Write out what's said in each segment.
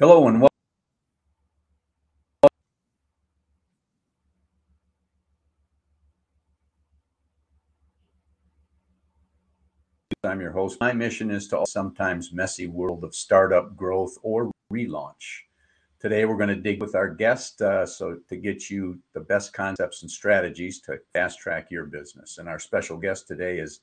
Hello and welcome. I'm your host. My mission is to sometimes messy world of startup growth or relaunch. Today we're going to dig with our guest to get you the best concepts and strategies to fast track your business. And our special guest today is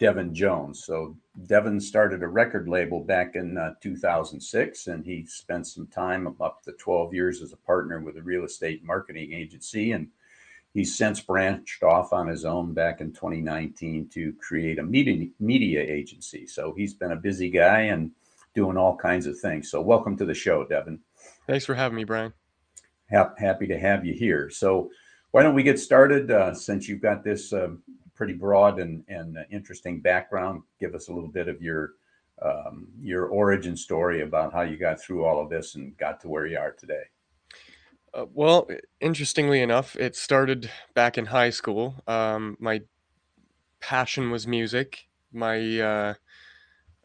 Devon Jones. So Devon started a record label back in 2006, and he spent some time, up to 12 years, as a partner with a real estate marketing agency. And he's since branched off on his own back in 2019 to create a media agency. So he's been a busy guy and doing all kinds of things. So welcome to the show, Devon. Thanks for having me, Brian. Happy to have you here. So why don't we get started? Since you've got this pretty broad and interesting background, give us a little bit of your origin story about how you got through all of this and got to where you are today. Well, interestingly enough, it started back in high school. My passion was music. My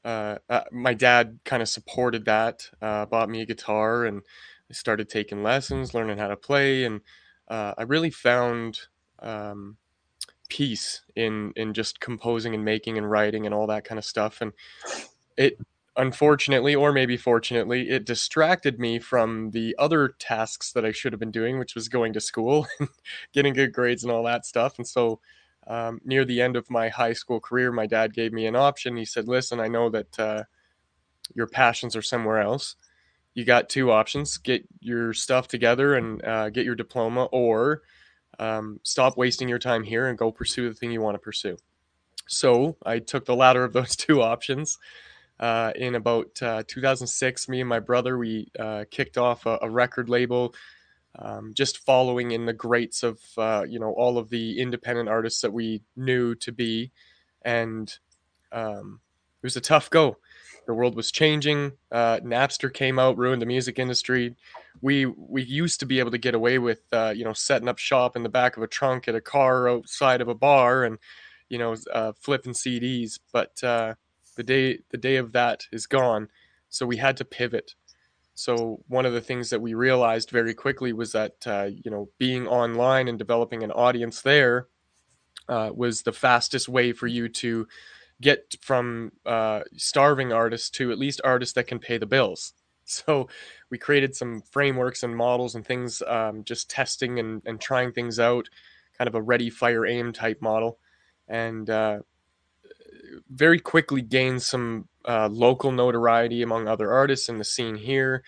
dad kind of supported that, bought me a guitar, and I started taking lessons, learning how to play, and I really found peace in just composing and making and writing and all that kind of stuff. And it, unfortunately, or maybe fortunately, it distracted me from the other tasks that I should have been doing, which was going to school and getting good grades and all that stuff. And so near the end of my high school career, my dad gave me an option. He said, listen, I know that your passions are somewhere else. You got two options: get your stuff together and get your diploma, or stop wasting your time here and go pursue the thing you want to pursue. So I took the latter of those two options. In about 2006, me and my brother, we kicked off a record label, just following in the greats of all of the independent artists that we knew to be. And it was a tough go. The world was changing. Napster came out, ruined the music industry. We used to be able to get away with setting up shop in the back of a trunk at a car outside of a bar and flipping CDs. But the day of that is gone. So we had to pivot. So one of the things that we realized very quickly was that being online and developing an audience there was the fastest way for you to get from starving artists to at least artists that can pay the bills. So we created some frameworks and models and things, just testing and trying things out, kind of a ready, fire, aim type model. And very quickly gained some local notoriety among other artists in the scene here.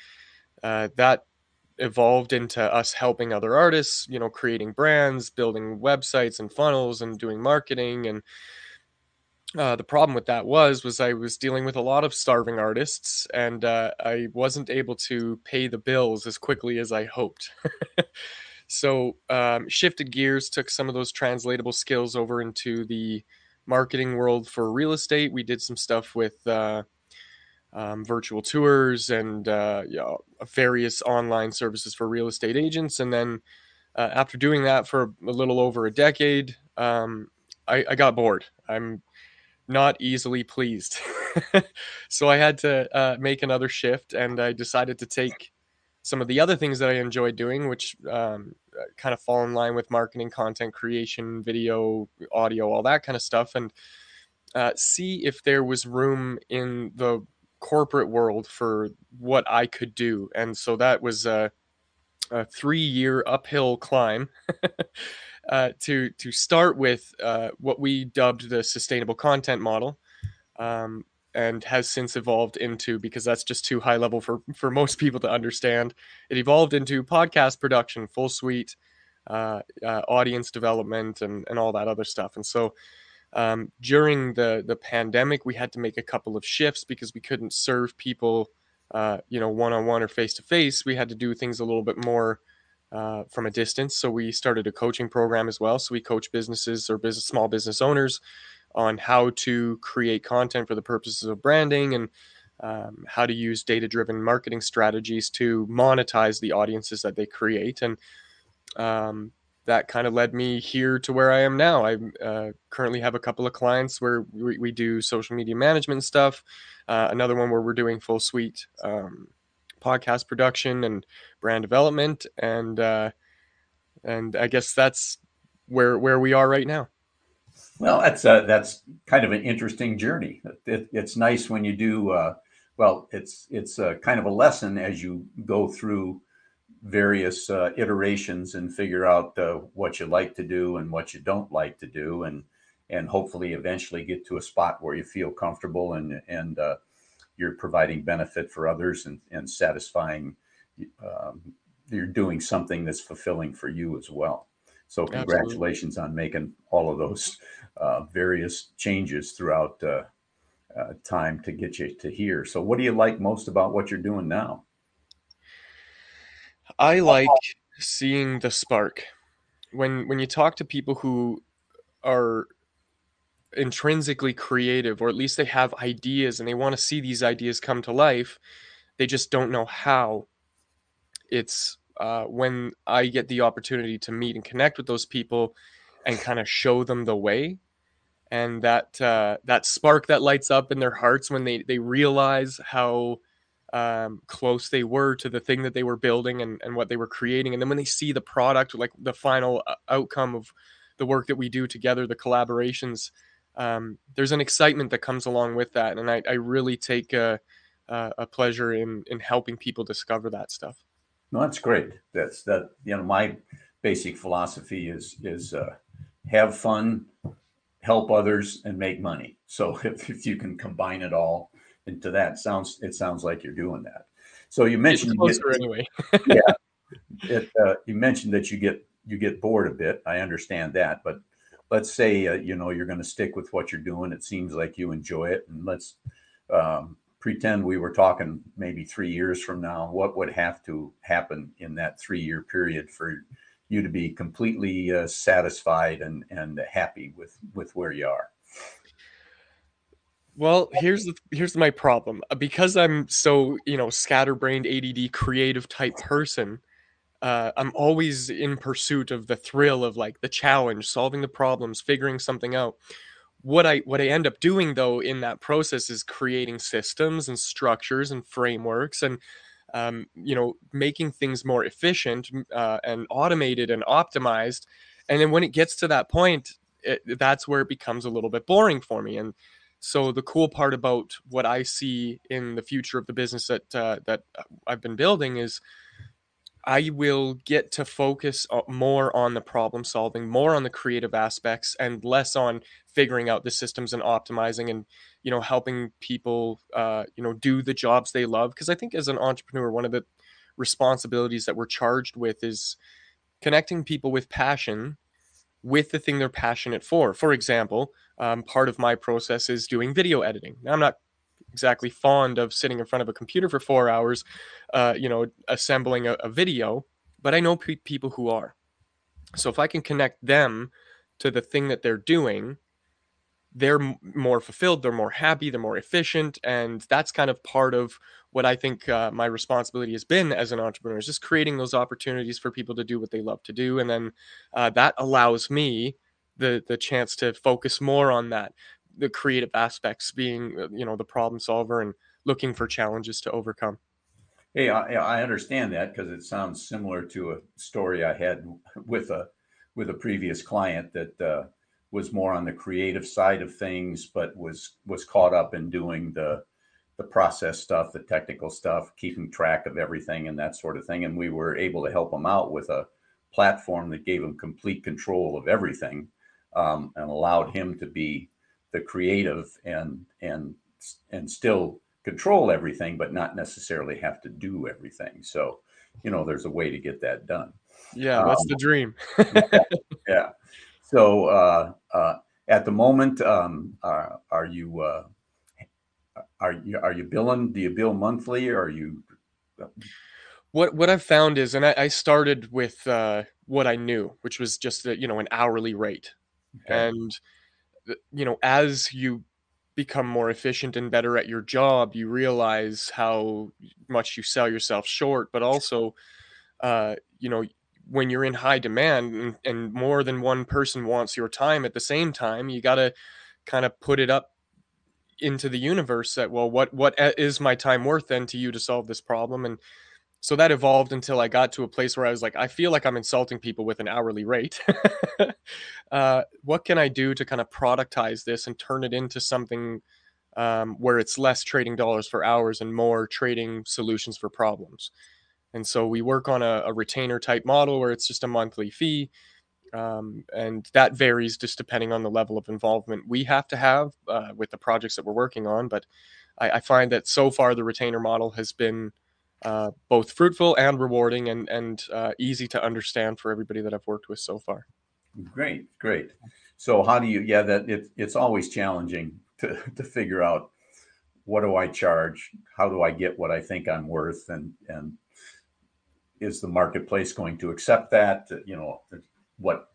That evolved into us helping other artists, creating brands, building websites and funnels and doing marketing. And the problem with that was I was dealing with a lot of starving artists, and I wasn't able to pay the bills as quickly as I hoped. So shifted gears, took some of those translatable skills over into the marketing world for real estate. We did some stuff with virtual tours and various online services for real estate agents. And then after doing that for a little over a decade, I got bored. I'm not easily pleased. So I had to make another shift, and I decided to take some of the other things that I enjoyed doing, which kind of fall in line with marketing, content creation, video, audio, all that kind of stuff, and see if there was room in the corporate world for what I could do. And so that was a 3-year uphill climb to start with what we dubbed the sustainable content model, and has since evolved into, because that's just too high level for most people to understand, it evolved into podcast production, full suite, audience development, and all that other stuff. And so during the pandemic, we had to make a couple of shifts because we couldn't serve people one-on-one or face-to-face. We had to do things a little bit more from a distance. So we started a coaching program as well. So we coach businesses or small business owners on how to create content for the purposes of branding, and how to use data-driven marketing strategies to monetize the audiences that they create. And that kind of led me here to where I am now. I currently have a couple of clients where we do social media management stuff. Another one where we're doing full suite podcast production and brand development, and I guess that's where we are right now. Well, that's kind of an interesting journey. It's nice when you do. Well, it's kind of a lesson as you go through various iterations and figure out what you like to do and what you don't like to do, and hopefully eventually get to a spot where you feel comfortable and you're providing benefit for others and satisfying. You're doing something that's fulfilling for you as well. So congratulations on making all of those various changes throughout time to get you to here. So what do you like most about what you're doing now? I like seeing the spark. When you talk to people who are intrinsically creative, or at least they have ideas and they want to see these ideas come to life, they just don't know how. It's when I get the opportunity to meet and connect with those people and kind of show them the way, and that spark that lights up in their hearts when they realize how close they were to the thing that they were building and what they were creating, and then when they see the product, like the final outcome of the work that we do together, the collaborations, there's an excitement that comes along with that, and I really take a pleasure in helping people discover that stuff. No, that's great. That's that. My basic philosophy is have fun, help others, and make money. So if you can combine it all into that, it sounds like you're doing that. So you mentioned Anyway. Yeah, you mentioned that you get bored a bit. I understand that, but let's say you're going to stick with what you're doing. It seems like you enjoy it, and let's pretend we were talking maybe 3 years from now. What would have to happen in that 3-year period for you to be completely satisfied and happy with where you are? Well, here's my problem. Because I'm so, scatterbrained, ADD, creative type person, I'm always in pursuit of the thrill of like the challenge, solving the problems, figuring something out. What I end up doing though in that process is creating systems and structures and frameworks and making things more efficient and automated and optimized. And then when it gets to that point, that's where it becomes a little bit boring for me. And so the cool part about what I see in the future of the business that I've been building is I will get to focus more on the problem solving, more on the creative aspects, and less on figuring out the systems and optimizing and, helping people, do the jobs they love. Because I think as an entrepreneur, one of the responsibilities that we're charged with is connecting people with passion with the thing they're passionate for. For example, part of my process is doing video editing. Now, I'm not exactly fond of sitting in front of a computer for 4 hours, assembling a video, but I know people who are. So if I can connect them to the thing that they're doing, they're more fulfilled, they're more happy, they're more efficient, and that's kind of part of what I think my responsibility has been as an entrepreneur, is just creating those opportunities for people to do what they love to do, and then that allows me the chance to focus more on that, the creative aspects, being the problem solver and looking for challenges to overcome. Hey, I understand that because it sounds similar to a story I had with a previous client that was more on the creative side of things, but was caught up in doing the process stuff, the technical stuff, keeping track of everything and that sort of thing. And we were able to help him out with a platform that gave him complete control of everything, and allowed him to be the creative and still control everything, but not necessarily have to do everything. So, there's a way to get that done. Yeah, that's the dream. Yeah. So at the moment, are you billing? Do you bill monthly, or are you? What I've found is, and I started with what I knew, which was just an hourly rate, Okay. and as you become more efficient and better at your job, you realize how much you sell yourself short, but also, uh, you know, when you're in high demand and more than one person wants your time at the same time, you got to kind of put it up into the universe that, well, what is my time worth then to you to solve this problem? And so that evolved until I got to a place where I was like, I feel like I'm insulting people with an hourly rate. What can I do to kind of productize this and turn it into something where it's less trading dollars for hours and more trading solutions for problems? And so we work on a retainer type model where it's just a monthly fee. And that varies just depending on the level of involvement we have to have with the projects that we're working on. But I find that so far the retainer model has been both fruitful and rewarding, and easy to understand for everybody that I've worked with so far. Great, great. So how do you, yeah, that it's always challenging to figure out, what do I charge? How do I get what I think I'm worth? And is the marketplace going to accept that? You know, what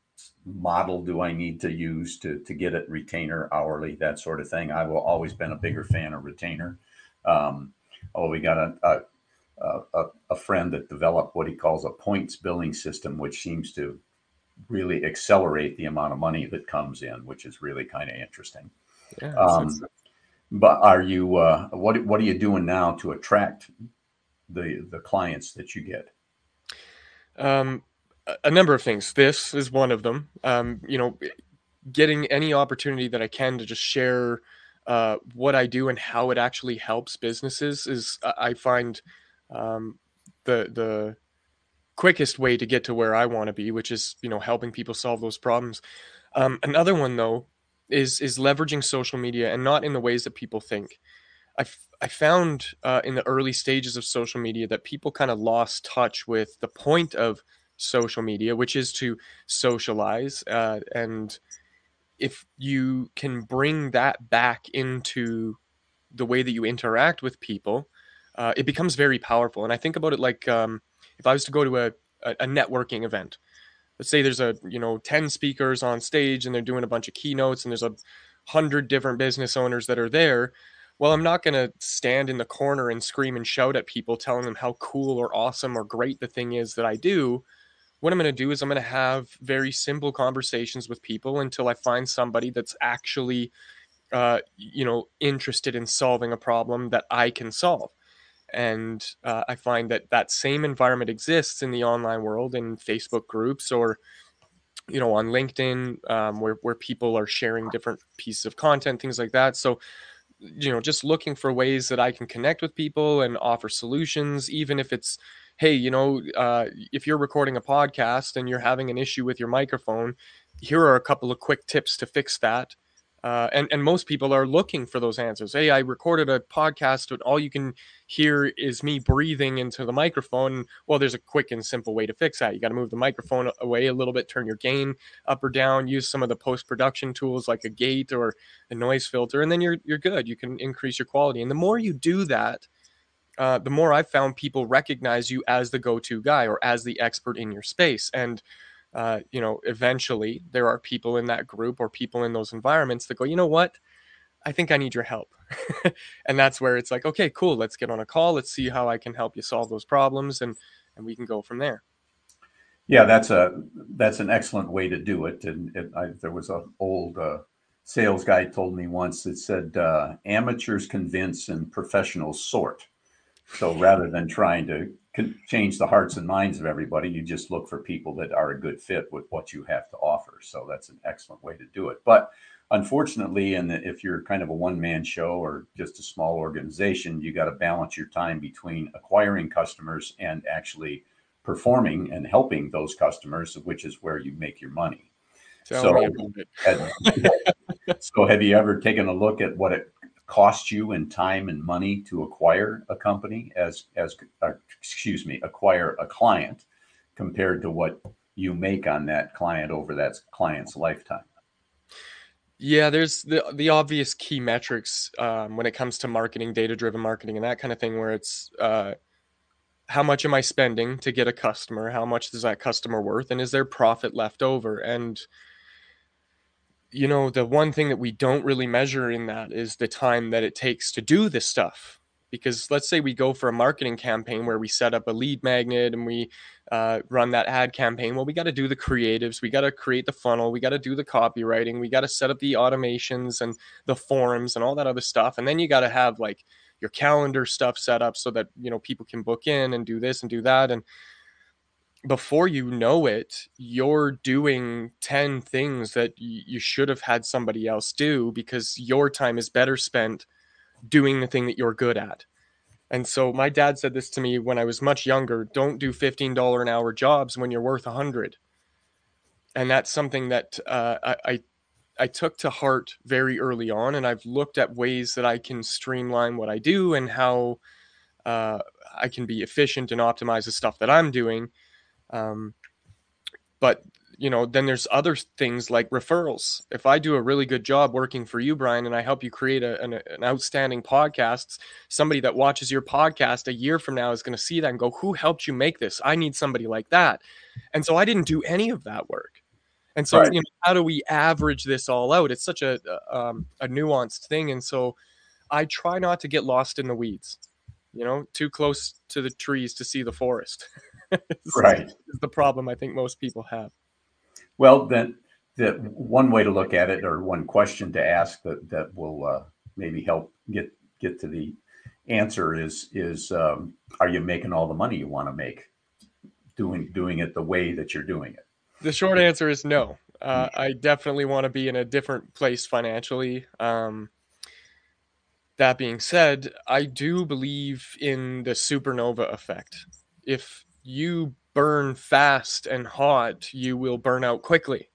model do I need to use to get it retainer, hourly, that sort of thing? I've always been a bigger fan of retainer. We got a friend that developed what he calls a points billing system, which seems to really accelerate the amount of money that comes in, which is really kind of interesting. Yeah, but are you, what are you doing now to attract the clients that you get? A number of things. This is one of them. You know, getting any opportunity that I can to just share what I do and how it actually helps businesses is, I find, the quickest way to get to where I want to be, which is, you know, helping people solve those problems. Another one though is leveraging social media, and not in the ways that people think. I found in the early stages of social media that people kind of lost touch with the point of social media, which is to socialize. And if you can bring that back into the way that you interact with people, it becomes very powerful. And I think about it like, if I was to go to a networking event, let's say there's 10 speakers on stage and they're doing a bunch of keynotes and there's 100 different business owners that are there. Well, I'm not going to stand in the corner and scream and shout at people telling them how cool or awesome or great the thing is that I do. What I'm going to do is I'm going to have very simple conversations with people until I find somebody that's actually, interested in solving a problem that I can solve. And I find that same environment exists in the online world, in Facebook groups, or, you know, on LinkedIn, where people are sharing different pieces of content, things like that. So, you know, just looking for ways that I can connect with people and offer solutions, even if it's, hey, you know, if you're recording a podcast and you're having an issue with your microphone, here are a couple of quick tips to fix that. And most people are looking for those answers. Hey, I recorded a podcast, but all you can hear is me breathing into the microphone. Well, there's a quick and simple way to fix that. You got to move the microphone away a little bit, turn your gain up or down, use some of the post-production tools like a gate or a noise filter, and then you're good. You can increase your quality. And the more you do that, the more I've found people recognize you as the go-to guy or as the expert in your space. And eventually there are people in that group or people in those environments that go, you know what, I think I need your help. And that's where it's like, okay, cool. Let's get on a call. Let's see how I can help you solve those problems. And we can go from there. Yeah, that's an excellent way to do it. And there was an old sales guy told me once that said, amateurs convince and professionals sort. So rather than trying to change the hearts and minds of everybody, you just look for people that are a good fit with what you have to offer. So that's an excellent way to do it. But unfortunately, if you're kind of a one-man show or just a small organization, you got to balance your time between acquiring customers and actually performing and helping those customers, which is where you make your money. So have you ever taken a look at what it costs you in time and money to acquire a company acquire a client compared to what you make on that client over that client's lifetime? Yeah, there's the obvious key metrics when it comes to marketing, data-driven marketing and that kind of thing, where it's how much am I spending to get a customer? How much is that customer worth? And is there profit left over? And you know, the one thing that we don't really measure in that is the time that it takes to do this stuff, because let's say we go for a marketing campaign where we set up a lead magnet and we run that ad campaign. Well, we got to do the creatives, we got to create the funnel, we got to do the copywriting, we got to set up the automations and the forums and all that other stuff. And then you got to have like your calendar stuff set up so that, you know, people can book in and do this and do that. And before you know it, you're doing 10 things that you should have had somebody else do, because your time is better spent doing the thing that you're good at. And so my dad said this to me when I was much younger: don't do $15 an hour jobs when you're worth 100. And that's something that I took to heart very early on. And I've looked at ways that I can streamline what I do and how I can be efficient and optimize the stuff that I'm doing. But, you know, then there's other things like referrals. If I do a really good job working for you, Brian, and I help you create an outstanding podcast, somebody that watches your podcast a year from now is going to see that and go, who helped you make this? I need somebody like that. And so I didn't do any of that work. And so, Right. you know, how do we average this all out? It's such a nuanced thing. And so I try not to get lost in the weeds, you know, too close to the trees to see the forest. Right. Is the problem I think most people have. Well, then the one way to look at it, or one question to ask that will maybe help get to the answer is are you making all the money you want to make doing it the way that you're doing it? The short answer is no. I definitely want to be in a different place financially. That being said, I do believe in the supernova effect. If you burn fast and hot, you will burn out quickly.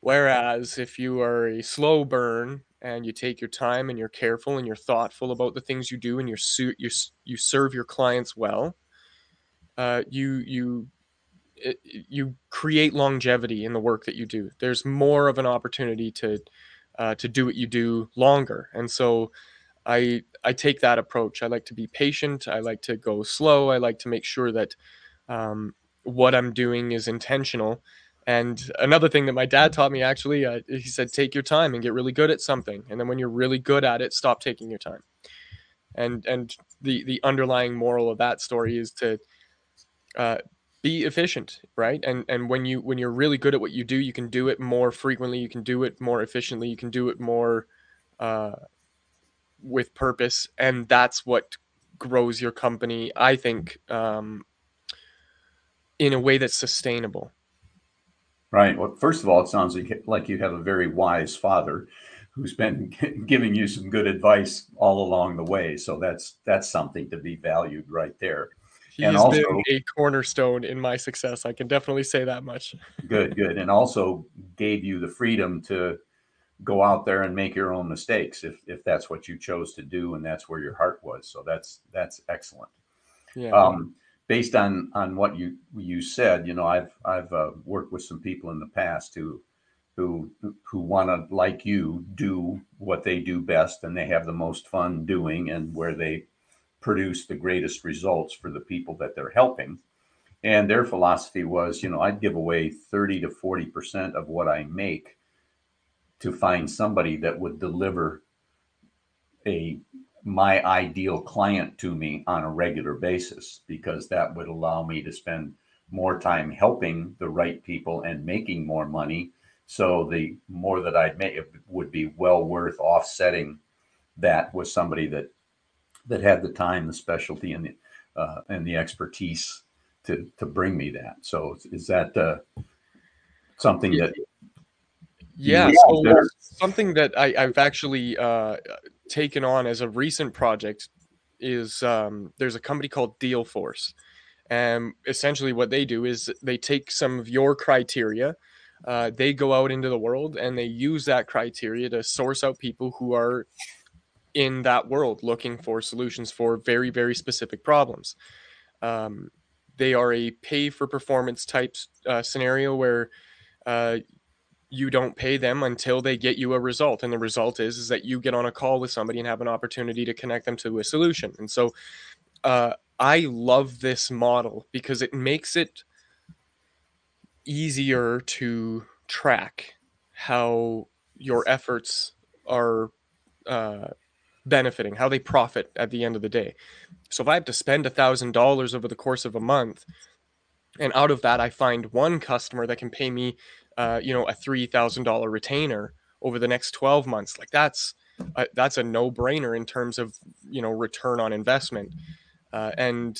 Whereas if you are a slow burn and you take your time and you're careful and you're thoughtful about the things you do and you serve your clients well, you create longevity in the work that you do. There's more of an opportunity to do what you do longer. And so I take that approach. I like to be patient. I like to go slow. I like to make sure that what I'm doing is intentional. And another thing that my dad taught me, actually, he said, take your time and get really good at something. And then when you're really good at it, stop taking your time. And the underlying moral of that story is to be efficient, right? And when you're really good at what you do, you can do it more frequently. You can do it more efficiently. You can do it more with purpose, and that's what grows your company, I think, in a way that's sustainable. Right. Well, first of all, it sounds like you have a very wise father who's been giving you some good advice all along the way. So that's something to be valued right there. He's been a cornerstone in my success. I can definitely say that much. Good. And also gave you the freedom to go out there and make your own mistakes if that's what you chose to do and that's where your heart was. So that's excellent. Yeah. Based on what you said, you know, I've worked with some people in the past who want to, like you, do what they do best and they have the most fun doing and where they produce the greatest results for the people that they're helping. And their philosophy was, you know, I'd give away 30 to 40% of what I make to find somebody that would deliver my ideal client to me on a regular basis, because that would allow me to spend more time helping the right people and making more money. So the more that I'd make, it would be well worth offsetting that with somebody that had the time, the specialty, and the expertise to bring me that. So is that something that? Yeah, so something that I've actually taken on as a recent project is there's a company called Deal Force. And essentially what they do is they take some of your criteria, they go out into the world and they use that criteria to source out people who are in that world looking for solutions for very, very specific problems. They are a pay for performance type scenario where you don't pay them until they get you a result. And the result is that you get on a call with somebody and have an opportunity to connect them to a solution. And so I love this model because it makes it easier to track how your efforts are benefiting, how they profit at the end of the day. So if I have to spend $1,000 over the course of a month, and out of that I find one customer that can pay me, a $3,000 retainer over the next 12 months, like that's a no-brainer in terms of, return on investment. And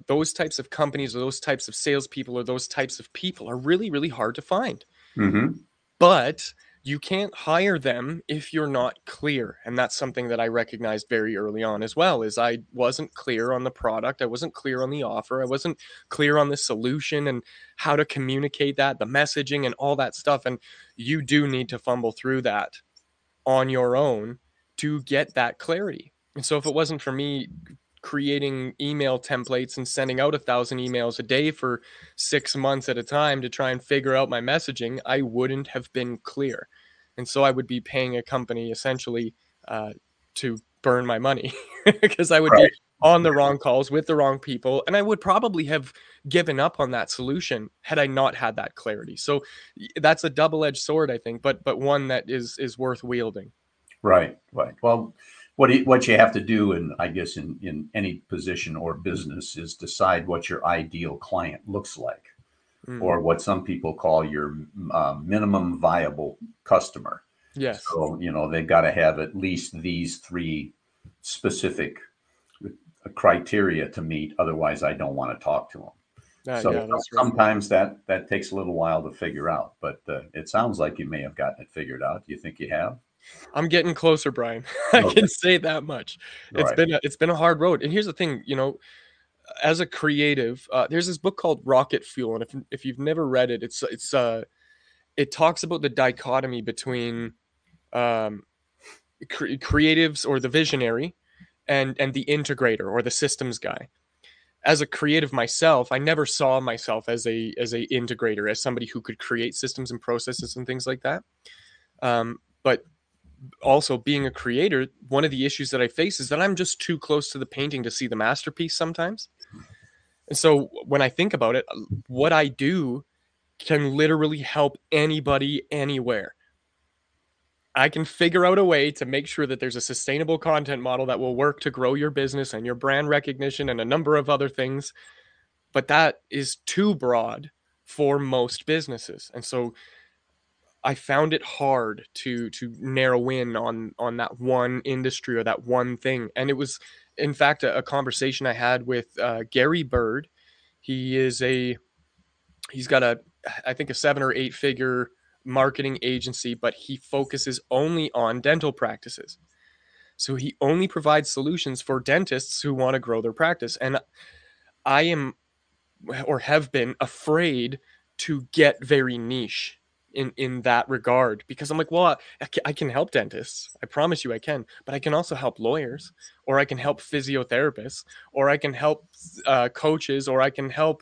those types of companies or those types of salespeople or those types of people are really, really hard to find. Mm-hmm. But you can't hire them if you're not clear. And that's something that I recognized very early on as well, is I wasn't clear on the product. I wasn't clear on the offer. I wasn't clear on the solution and how to communicate that, the messaging and all that stuff. And you do need to fumble through that on your own to get that clarity. And so if it wasn't for me creating email templates and sending out 1,000 emails a day for 6 months at a time to try and figure out my messaging, I wouldn't have been clear. And so I would be paying a company essentially to burn my money because I would be on the wrong calls with the wrong people. And I would probably have given up on that solution had I not had that clarity. So that's a double-edged sword, I think, but one that is worth wielding. Right. Well, what you have to do, and I guess in any position or business, is decide what your ideal client looks like, or what some people call your minimum viable customer. Yes. So, they've got to have at least these 3 specific criteria to meet. Otherwise, I don't want to talk to them. Sometimes that takes a little while to figure out, but it sounds like you may have gotten it figured out. Do you think you have? I'm getting closer, Brian. I can say that much. It's been a hard road. And here's the thing, as a creative, there's this book called Rocket Fuel, and if you've never read it, it talks about the dichotomy between creatives or the visionary and the integrator or the systems guy. As a creative myself, I never saw myself as a integrator, as somebody who could create systems and processes and things like that. But also being a creator, one of the issues that I face is that I'm just too close to the painting to see the masterpiece sometimes. And so when I think about it, what I do can literally help anybody anywhere. I can figure out a way to make sure that there's a sustainable content model that will work to grow your business and your brand recognition and a number of other things. But that is too broad for most businesses. And so I found it hard to narrow in on that one industry or that one thing. And it was, in fact, a conversation I had with Gary Bird. He's got I think a 7 or 8 figure marketing agency, but he focuses only on dental practices. So he only provides solutions for dentists who want to grow their practice. And I am, or have been, afraid to get very niche in that regard, because I'm like, well, I can help dentists. I promise you I can, but I can also help lawyers, or I can help physiotherapists, or I can help coaches, or I can help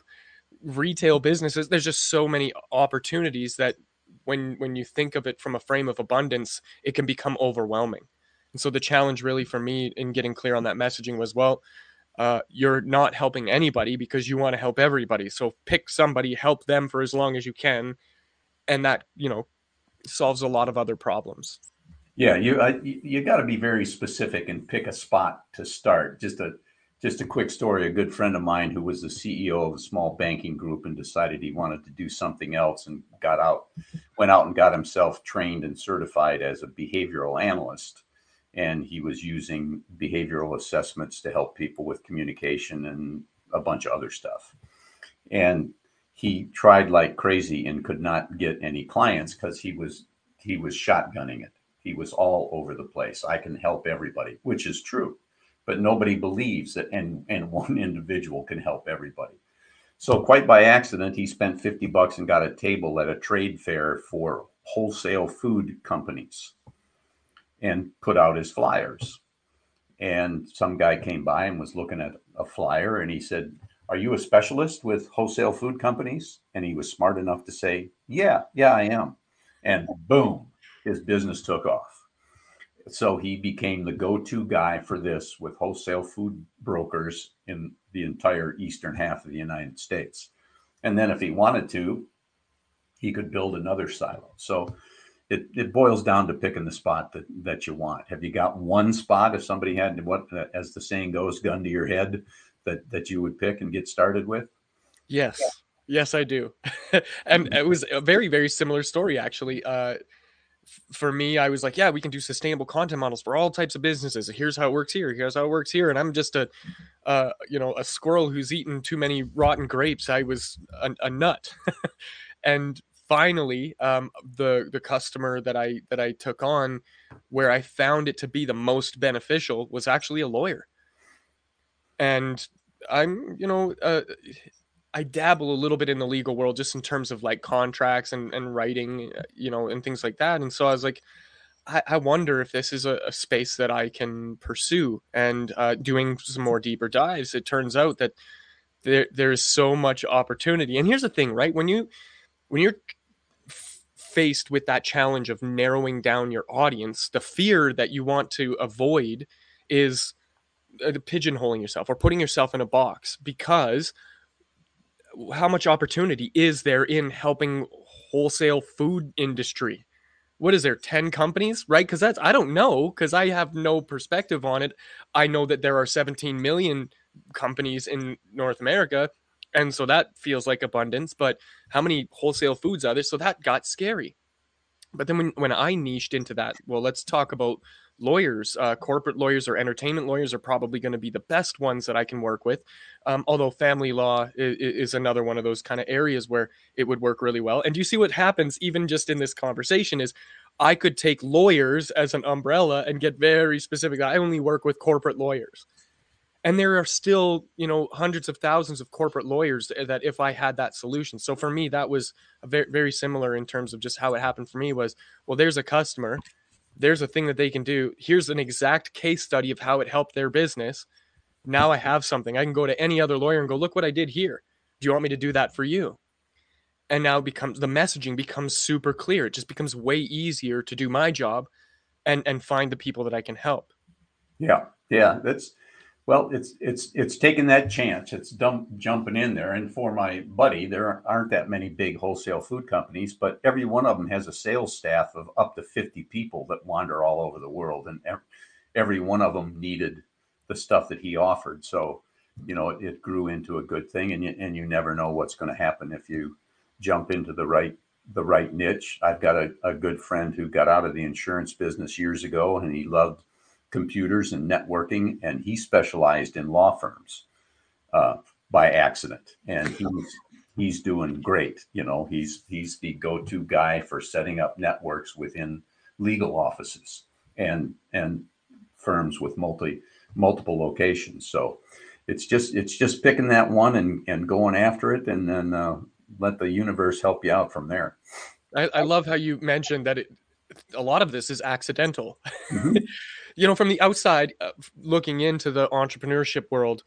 retail businesses. There's just so many opportunities that when you think of it from a frame of abundance, it can become overwhelming. And so the challenge really for me in getting clear on that messaging was, well, you're not helping anybody because you want to help everybody. So pick somebody, help them for as long as you can. And that, solves a lot of other problems. Yeah, you got to be very specific and pick a spot to start. Just a quick story. A good friend of mine who was the CEO of a small banking group and decided he wanted to do something else and went out and got himself trained and certified as a behavioral analyst. And he was using behavioral assessments to help people with communication and a bunch of other stuff. And he tried like crazy and could not get any clients because he was shotgunning it. He was all over the place. I can help everybody, which is true, but nobody believes that and one individual can help everybody. So quite by accident, he spent $50 and got a table at a trade fair for wholesale food companies and put out his flyers. And some guy came by and was looking at a flyer, and he said, "Are you a specialist with wholesale food companies?" And he was smart enough to say, yeah, I am. And boom, his business took off. So he became the go-to guy for this with wholesale food brokers in the entire eastern half of the United States. And then if he wanted to, he could build another silo. So it boils down to picking the spot that you want. Have you got one spot? If somebody had what, as the saying goes, gun to your head, that you would pick and get started with? Yes. Yes, I do. And it was a very, very similar story, actually. For me, I was like, yeah, we can do sustainable content models for all types of businesses. Here's how it works here. Here's how it works here. And I'm just a squirrel who's eaten too many rotten grapes. I was a nut. And finally, the customer that I took on, where I found it to be the most beneficial, was actually a lawyer. And I'm, I dabble a little bit in the legal world just in terms of like contracts and writing, and things like that. And so I was like, I wonder if this is a space that I can pursue. And doing some more deeper dives, it turns out that there's so much opportunity. And here's the thing, right? When you're faced with that challenge of narrowing down your audience, the fear that you want to avoid is pigeonholing yourself or putting yourself in a box, because how much opportunity is there in helping wholesale food industry? What is there, 10 companies, right? Because I don't know, because I have no perspective on it. I know that there are 17 million companies in North America, and so that feels like abundance, but how many wholesale foods are there? So that got scary. But then when I niched into that, well, let's talk about lawyers. Corporate lawyers or entertainment lawyers are probably going to be the best ones that I can work with. Although family law is another one of those kind of areas where it would work really well. And do you see what happens even just in this conversation is I could take lawyers as an umbrella and get very specific. I only work with corporate lawyers. And there are still, hundreds of thousands of corporate lawyers that if I had that solution. So for me, that was a very, very similar in terms of just how it happened for me was, well, there's a customer, there's a thing that they can do. Here's an exact case study of how it helped their business. Now I have something. I can go to any other lawyer and go, look what I did here. Do you want me to do that for you? And now the messaging becomes super clear. It just becomes way easier to do my job and find the people that I can help. Yeah. Yeah. Well, it's taking that chance. It's jumping in there. And for my buddy, there aren't that many big wholesale food companies, but every one of them has a sales staff of up to 50 people that wander all over the world. And every one of them needed the stuff that he offered. So, it grew into a good thing. And you never know what's going to happen if you jump into the right niche. I've got a good friend who got out of the insurance business years ago, and he loved computers and networking, and he specialized in law firms by accident, and he's doing great. He's the go-to guy for setting up networks within legal offices and firms with multiple locations. So it's just picking that one and going after it, and then let the universe help you out from there. I love how you mentioned that a lot of this is accidental. Mm-hmm. From the outside, looking into the entrepreneurship world,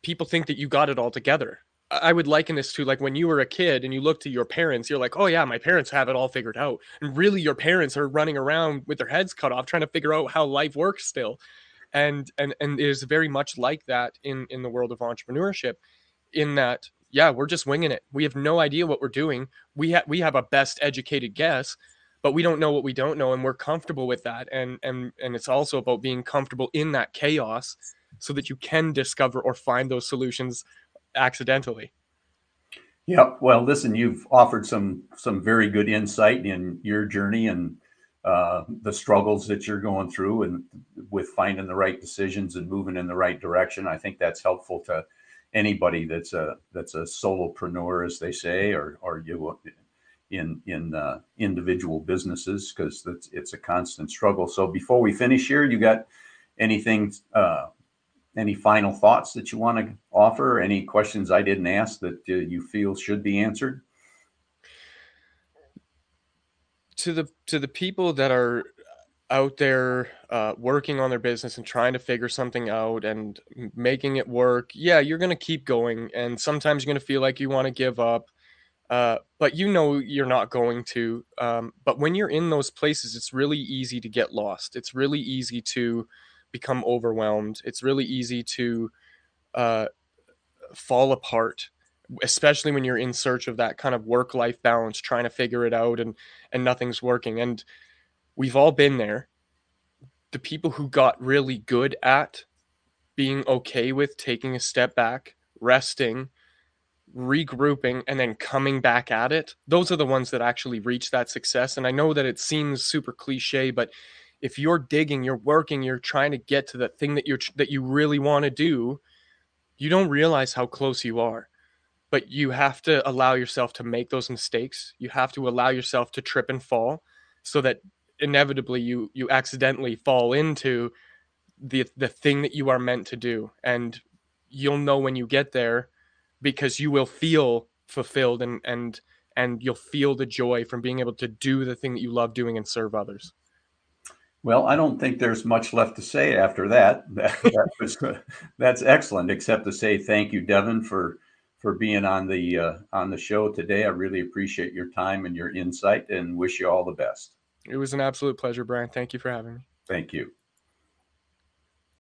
people think that you got it all together. I would liken this to like when you were a kid and you look to your parents, you're like, oh yeah, my parents have it all figured out. And really your parents are running around with their heads cut off trying to figure out how life works still. And it is very much like that in the world of entrepreneurship, in that, yeah, we're just winging it. We have no idea what we're doing. We have a best educated guess, but we don't know what we don't know, and we're comfortable with that. And it's also about being comfortable in that chaos so that you can discover or find those solutions accidentally. Yep. Well, listen, you've offered some very good insight in your journey and the struggles that you're going through, and with finding the right decisions and moving in the right direction. I think that's helpful to anybody that's a solopreneur, as they say, or you in individual businesses, because it's a constant struggle. So before we finish here, you got anything? Any final thoughts that you want to offer? Any questions I didn't ask that you feel should be answered? To the people that are out there working on their business and trying to figure something out and making it work, yeah, you're going to keep going. And sometimes you're going to feel like you want to give up, but you're not going to. But when you're in those places, it's really easy to get lost. It's really easy to become overwhelmed. It's really easy to fall apart. especially when you're in search of that kind of work-life balance, trying to figure it out, and nothing's working. And we've all been there. The people who got really good at being okay with taking a step back, resting, regrouping, and then coming back at it, those are the ones that actually reach that success. And I know that it seems super cliche, but if you're digging, you're working, you're trying to get to the thing that you really want to do, you don't realize how close you are. But you have to allow yourself to make those mistakes. You have to allow yourself to trip and fall, so that inevitably you accidentally fall into the thing that you are meant to do. And you'll know when you get there, because you will feel fulfilled, and you'll feel the joy from being able to do the thing that you love doing and serve others. Well, I don't think there's much left to say after that. That's excellent, except to say thank you, Devon, for being on the show today. I really appreciate your time and your insight, and wish you all the best. It was an absolute pleasure, Brian. Thank you for having me. Thank you.